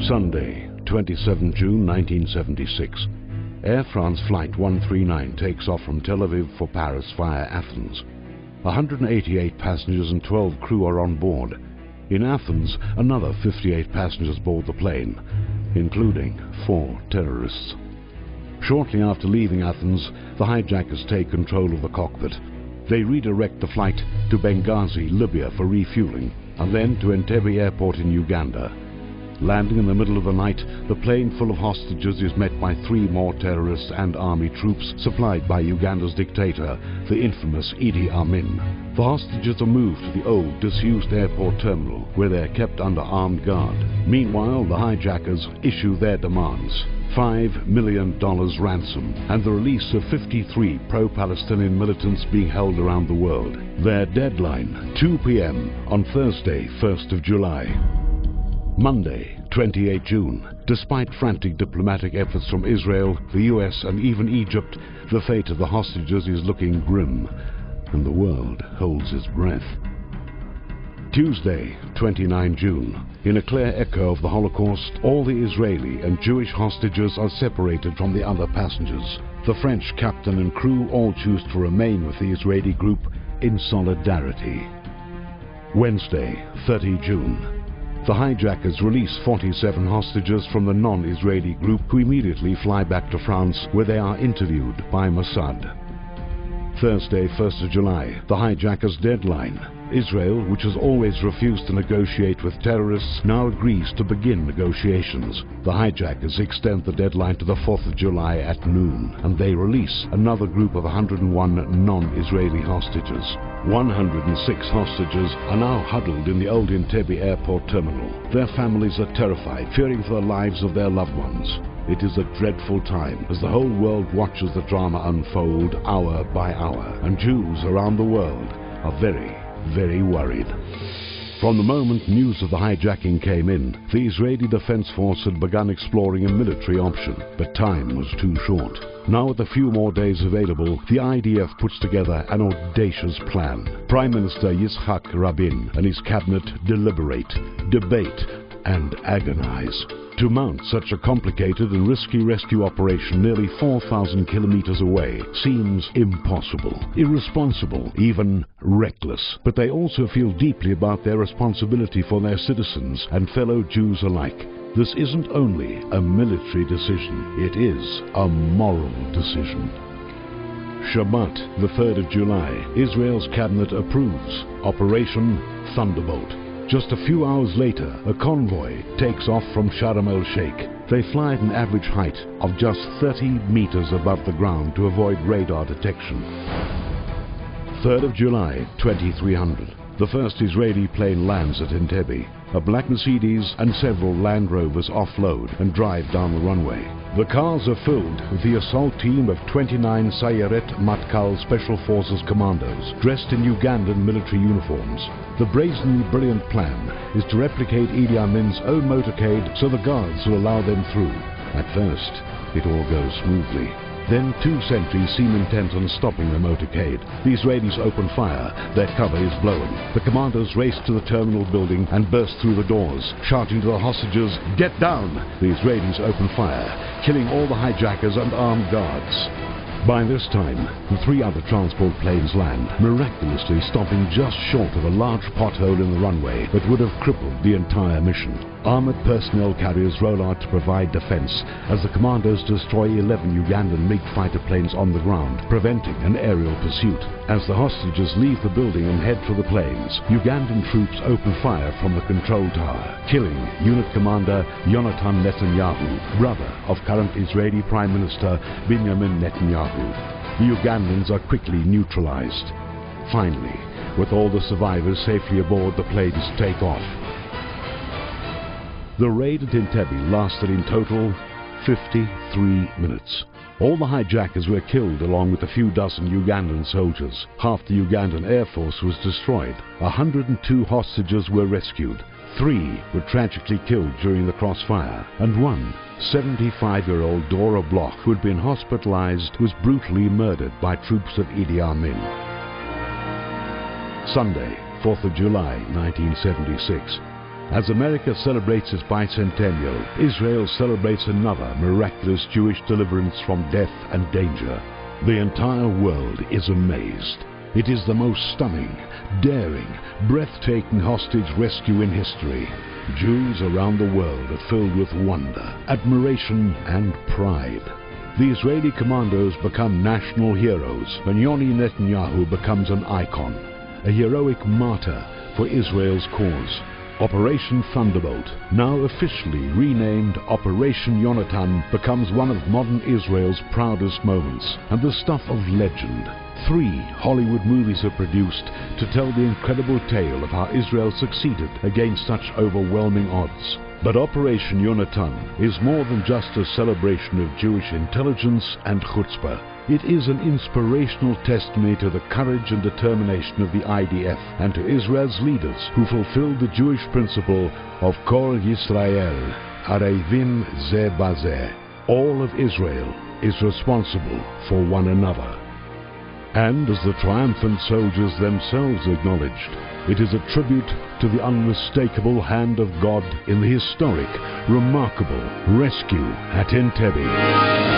Sunday, 27 June 1976. Air France Flight 139 takes off from Tel Aviv for Paris via Athens. 188 passengers and 12 crew are on board. In Athens, another 58 passengers board the plane, including 4 terrorists. Shortly after leaving Athens, the hijackers take control of the cockpit. They redirect the flight to Benghazi, Libya for refueling, and then to Entebbe Airport in Uganda. Landing in the middle of the night, the plane full of hostages is met by 3 more terrorists and army troops supplied by Uganda's dictator, the infamous Idi Amin. The hostages are moved to the old, disused airport terminal, where they are kept under armed guard. Meanwhile, the hijackers issue their demands: $5 million ransom and the release of 53 pro-Palestinian militants being held around the world. Their deadline, 2 p.m. on Thursday, 1st of July. Monday, 28 June. Despite frantic diplomatic efforts from Israel, the US and even Egypt, the fate of the hostages is looking grim, and the world holds its breath. Tuesday, 29 June. In a clear echo of the Holocaust, all the Israeli and Jewish hostages are separated from the other passengers. The French captain and crew all choose to remain with the Israeli group in solidarity. Wednesday, 30 June. The hijackers release 47 hostages from the non-Israeli group, who immediately fly back to France, where they are interviewed by Mossad. Thursday, 1st of July, the hijackers' deadline. Israel, which has always refused to negotiate with terrorists, now agrees to begin negotiations. The hijackers extend the deadline to the 4th of July at noon, and they release another group of 101 non-Israeli hostages. 106 hostages are now huddled in the old Entebbe airport terminal. Their families are terrified, fearing for the lives of their loved ones. It is a dreadful time as the whole world watches the drama unfold hour by hour, and Jews around the world are very worried. From the moment news of the hijacking came in, the Israeli Defense Force had begun exploring a military option, but time was too short. Now, with a few more days available, the IDF puts together an audacious plan. Prime Minister Yitzhak Rabin and his cabinet deliberate, debate, and agonize. To mount such a complicated and risky rescue operation nearly 4,000 kilometers away seems impossible, irresponsible, even reckless. But they also feel deeply about their responsibility for their citizens and fellow Jews alike. This isn't only a military decision, it is a moral decision. Shabbat, the 3rd of July, Israel's cabinet approves Operation Thunderbolt. Just a few hours later, a convoy takes off from Sharm el-Sheikh. They fly at an average height of just 30 meters above the ground to avoid radar detection. 3rd of July, 2300. The first Israeli plane lands at Entebbe. A black Mercedes and several Land Rovers offload and drive down the runway. The cars are filled with the assault team of 29 Sayeret Matkal Special Forces commandos, dressed in Ugandan military uniforms. The brazenly brilliant plan is to replicate Idi Amin's own motorcade so the guards will allow them through. At first, it all goes smoothly. Then 2 sentries seem intent on stopping the motorcade. The Israelis open fire. Their cover is blown. The commandos race to the terminal building and burst through the doors, shouting to the hostages, "Get down!" The Israelis open fire, killing all the hijackers and armed guards. By this time, the 3 other transport planes land, miraculously stopping just short of a large pothole in the runway that would have crippled the entire mission. Armored personnel carriers roll out to provide defense as the commandos destroy 11 Ugandan MiG fighter planes on the ground, preventing an aerial pursuit. As the hostages leave the building and head for the planes, Ugandan troops open fire from the control tower, killing unit commander Yonatan Netanyahu, brother of current Israeli Prime Minister Benjamin Netanyahu. The Ugandans are quickly neutralized. Finally, with all the survivors safely aboard, the planes take off. The raid at Entebbe lasted in total 53 minutes. All the hijackers were killed along with a few dozen Ugandan soldiers. Half the Ugandan Air Force was destroyed. 102 hostages were rescued. 3 were tragically killed during the crossfire, and one 75-year-old Dora Bloch, who had been hospitalized, was brutally murdered by troops of Idi Amin. Sunday, 4th of July, 1976. As America celebrates its bicentennial, Israel celebrates another miraculous Jewish deliverance from death and danger. The entire world is amazed. It is the most stunning, daring, breathtaking hostage rescue in history. Jews around the world are filled with wonder, admiration, and pride. The Israeli commandos become national heroes, and Yoni Netanyahu becomes an icon, a heroic martyr for Israel's cause. Operation Thunderbolt, now officially renamed Operation Yonatan, becomes one of modern Israel's proudest moments and the stuff of legend. 3 Hollywood movies are produced to tell the incredible tale of how Israel succeeded against such overwhelming odds. But Operation Yonatan is more than just a celebration of Jewish intelligence and chutzpah. It is an inspirational testimony to the courage and determination of the IDF and to Israel's leaders who fulfilled the Jewish principle of Kol Yisrael, Arevim Ze Bazeh. All of Israel is responsible for one another. And as the triumphant soldiers themselves acknowledged, it is a tribute to the unmistakable hand of God in the historic, remarkable rescue at Entebbe.